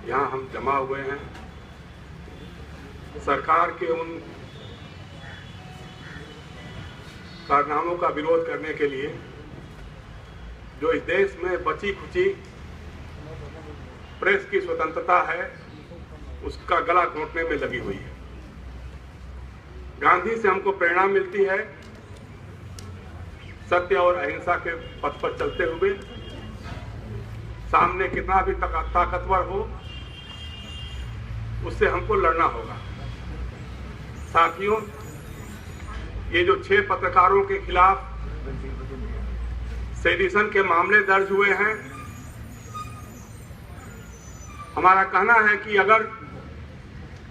यहाँ हम जमा हुए हैं सरकार के उन कारनामों का विरोध करने के लिए जो इस देश में बची खुची प्रेस की स्वतंत्रता है उसका गला घोंटने में लगी हुई है। गांधी से हमको प्रेरणा मिलती है सत्य और अहिंसा के पथ पर चलते हुए, सामने कितना भी ताकतवर हो उससे हमको लड़ना होगा। साथियों, ये जो 6 पत्रकारों के खिलाफ सेडिशन के मामले दर्ज हुए हैं, हमारा कहना है कि अगर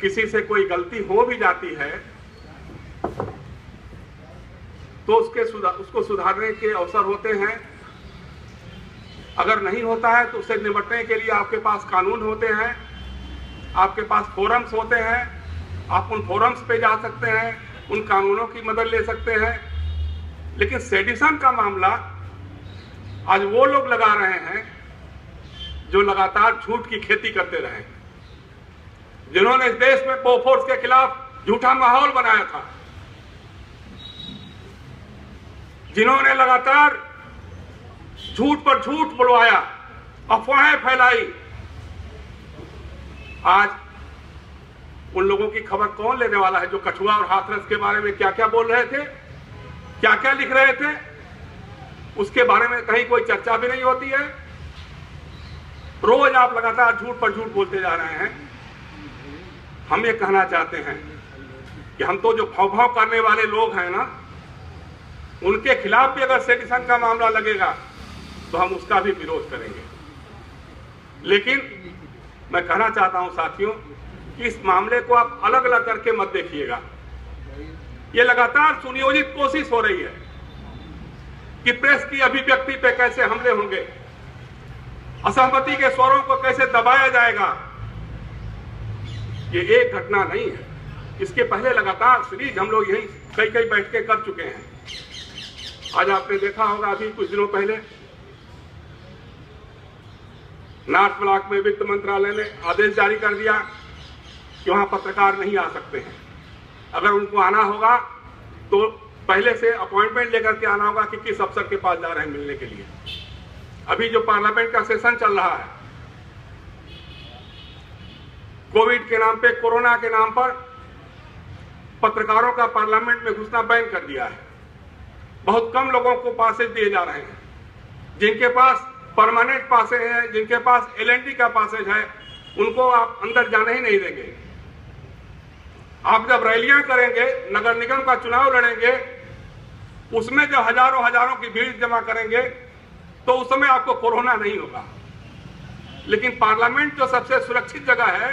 किसी से कोई गलती हो भी जाती है तो उसको सुधारने के अवसर होते हैं। अगर नहीं होता है तो उससे निपटने के लिए आपके पास कानून होते हैं, आपके पास फोरम्स होते हैं, आप उन फोरम्स पे जा सकते हैं, उन कानूनों की मदद ले सकते हैं। लेकिन सेडिशन का मामला आज वो लोग लगा रहे हैं जो लगातार झूठ की खेती करते रहे, जिन्होंने इस देश में बोफोर्स के खिलाफ झूठा माहौल बनाया था, जिन्होंने लगातार झूठ पर झूठ बुलवाया, अफवाहें फैलाई। आज उन लोगों की खबर कौन लेने वाला है जो कठुआ और हाथरस के बारे में क्या क्या बोल रहे थे, क्या क्या लिख रहे थे, उसके बारे में कहीं कोई चर्चा भी नहीं होती है। रोज आप लगातार झूठ पर झूठ बोलते जा रहे हैं। हम ये कहना चाहते हैं कि हम तो जो भौं-भौं करने वाले लोग हैं ना, उनके खिलाफ भी अगर सेडिशन का मामला लगेगा तो हम उसका भी विरोध करेंगे। लेकिन मैं कहना चाहता हूं साथियों कि इस मामले को आप अलग अलग करके मत देखिएगा। ये लगातार सुनियोजित कोशिश हो रही है कि प्रेस की अभिव्यक्ति पे कैसे हमले होंगे, असहमति के स्वरों को कैसे दबाया जाएगा। ये एक घटना नहीं है, इसके पहले लगातार सीरीज हम लोग यही कई बैठकें कर चुके हैं। आज आपने देखा होगा अभी कुछ दिनों पहले नॉर्थ ब्लॉक में वित्त मंत्रालय ने आदेश जारी कर दिया कि वहां पत्रकार नहीं आ सकते हैं। अगर उनको आना होगा तो पहले से अपॉइंटमेंट लेकर के आना होगा कि किस अफसर के पास जा रहे हैं मिलने के लिए। अभी जो पार्लियामेंट का सेशन चल रहा है, कोविड के नाम पे, कोरोना के नाम पर पत्रकारों का पार्लियामेंट में घुसना बैन कर दिया है। बहुत कम लोगों को पासेज दिए जा रहे हैं। जिनके पास परमानेंट पासेज है, जिनके पास LND का पासेज है, उनको आप अंदर जाने ही नहीं देंगे। आप जब रैलियां करेंगे, नगर निगम का चुनाव लड़ेंगे, उसमें जब हजारों की भीड़ जमा करेंगे तो उस समय आपको कोरोना नहीं होगा। लेकिन पार्लियामेंट जो सबसे सुरक्षित जगह है,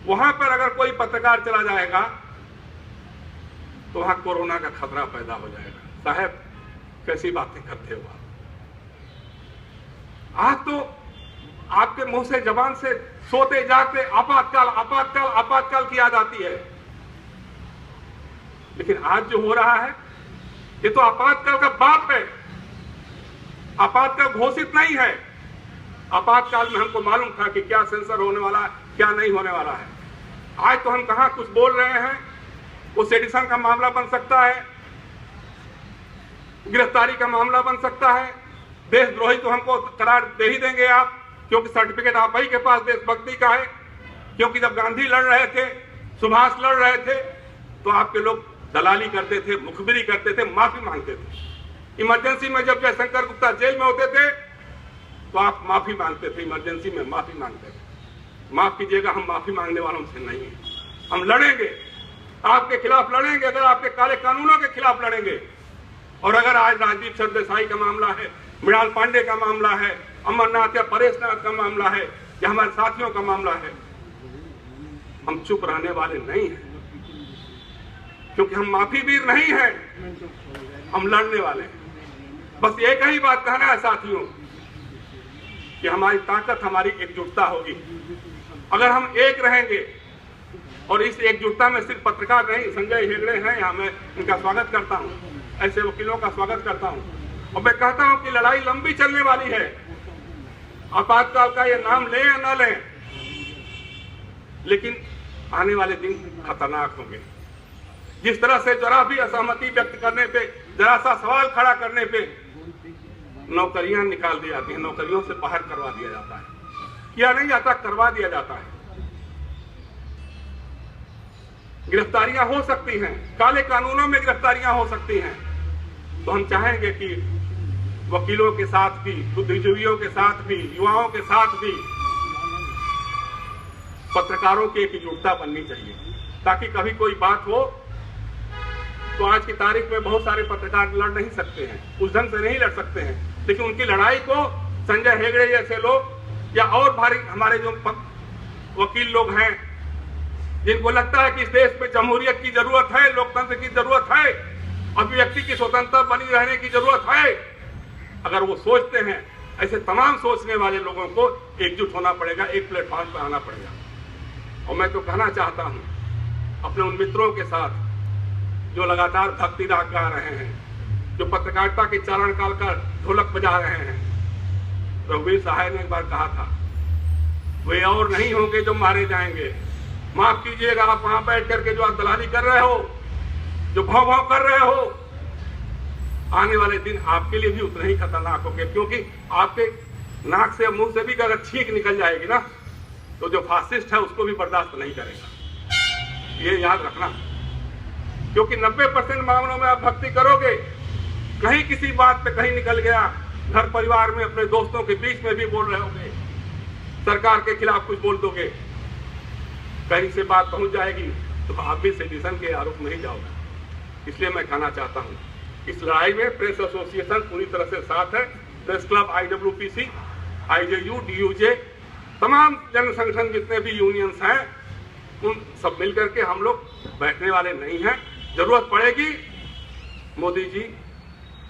वहां पर अगर कोई पत्रकार चला जाएगा तो वहां कोरोना का खतरा पैदा हो जाएगा। साहब, कैसी बातें करते हो आप? आज तो आपके मुंह से, जबान से सोते जागते आपातकाल आपातकाल आपातकाल की याद आती है। लेकिन आज जो हो रहा है ये तो आपातकाल का बाप है। आपातकाल घोषित नहीं है। आपातकाल में हमको मालूम था कि क्या सेंसर होने वाला है, क्या नहीं होने वाला है। आज तो हम कहां कुछ बोल रहे हैं। वो सेडिशन का मामला बन सकता है, गिरफ्तारी का मामला बन सकता है, देशद्रोही तो हमको करार दे ही देंगे आप, क्योंकि सर्टिफिकेट आप ही के पास देशभक्ति का है। क्योंकि जब गांधी लड़ रहे थे, सुभाष लड़ रहे थे, तो आपके लोग दलाली करते थे, मुखबिरी करते थे, माफी मांगते थे। इमरजेंसी में जब जयशंकर गुप्ता जेल में होते थे तो आप माफी मांगते थे, इमरजेंसी में माफी मांगते थे। माफ कीजिएगा, हम माफी मांगने वालों से नहीं है। हम लड़ेंगे, आपके खिलाफ लड़ेंगे, अगर आपके काले कानूनों के खिलाफ लड़ेंगे। और अगर आज राजदीप सरदेसाई का मामला है, मृणाल पांडे का मामला है, अमरनाथ या परेश नाथ का मामला है, या हमारे साथियों का मामला है, हम चुप रहने वाले नहीं हैं। क्योंकि हम माफी वीर नहीं हैं, हम लड़ने वाले हैं। बस एक ही बात कहना है साथियों कि हमारी ताकत, हमारी एकजुटता होगी। अगर हम एक रहेंगे, और इस एकजुटता में सिर्फ पत्रकार नहीं, संजय हेगड़े हैं यहाँ, मैं इनका स्वागत करता हूँ, ऐसे वकीलों का स्वागत करता हूँ। और मैं कहता हूँ कि लड़ाई लंबी चलने वाली है। आपातकाल का ये नाम लें या न लें, लेकिन आने वाले दिन खतरनाक होंगे। जिस तरह से जरा भी असहमति व्यक्त करने पे, जरा सा सवाल खड़ा करने पे नौकरियां निकाल दी जाती हैं, नौकरियों से बाहर करवा दिया जाता है, किया नहीं जाता, करवा दिया जाता है। गिरफ्तारियां हो सकती हैं, काले कानूनों में गिरफ्तारियां हो सकती हैं। तो हम चाहेंगे कि वकीलों के साथ भी, बुद्धिजीवियों के साथ भी, युवाओं के साथ भी पत्रकारों की एक एकजुटता बननी चाहिए, ताकि कभी कोई बात हो तो आज की तारीख में बहुत सारे पत्रकार लड़ नहीं सकते हैं, उस ढंग से नहीं लड़ सकते हैं, लेकिन उनकी लड़ाई को संजय हेगड़े जैसे लोग या और भारी हमारे जो वकील लोग हैं, जिनको लगता है कि इस देश में जमहूरियत की जरूरत है, लोकतंत्र की जरूरत है, अभिव्यक्ति की स्वतंत्रता बनी रहने की जरूरत है, अगर वो सोचते हैं, ऐसे तमाम सोचने वाले लोगों को एकजुट होना पड़ेगा, एक प्लेटफॉर्म पर आना पड़ेगा। और मैं तो कहना चाहता हूं अपने उन मित्रों के साथ जो लगातार भक्ति राग गा रहे हैं, जो पत्रकारिता के चारण काल का ढोलक बजा रहे हैं। रघुवीर साहब ने एक बार कहा था, वे और नहीं होंगे जो मारे जाएंगे। माफ कीजिएगा, आप वहां बैठ करके जो आप दलाली कर रहे हो, जो भाव भाव कर रहे हो, आने वाले दिन आपके लिए भी उतना ही खतरनाक होंगे, क्योंकि आपके नाक से मुंह से भी अगर छींक निकल जाएगी ना, तो जो फासिस्ट है उसको भी बर्दाश्त नहीं करेगा। ये याद रखना, क्योंकि 90% मामलों में आप भक्ति करोगे, कहीं किसी बात पे कहीं निकल गया, घर परिवार में अपने दोस्तों के बीच में भी बोल रहे होगे, सरकार के खिलाफ कुछ बोल दोगे, कहीं से बात पहुंच जाएगी तो आप भी सेडिशन के आरोप में ही जाओगे। इसलिए मैं कहना चाहता हूं, इस लड़ाई में प्रेस एसोसिएशन पूरी तरह से साथ है। Press club, IWPC, IJU, DUJ, तमाम जन संगठन जितने भी यूनियंस हैं, उन सब मिलकर के हम लोग बैठने वाले नहीं हैं। जरूरत पड़ेगी मोदी जी,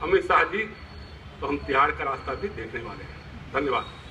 अमित शाह जी, तो हम तिहाड़ का रास्ता भी देखने वाले हैं। धन्यवाद।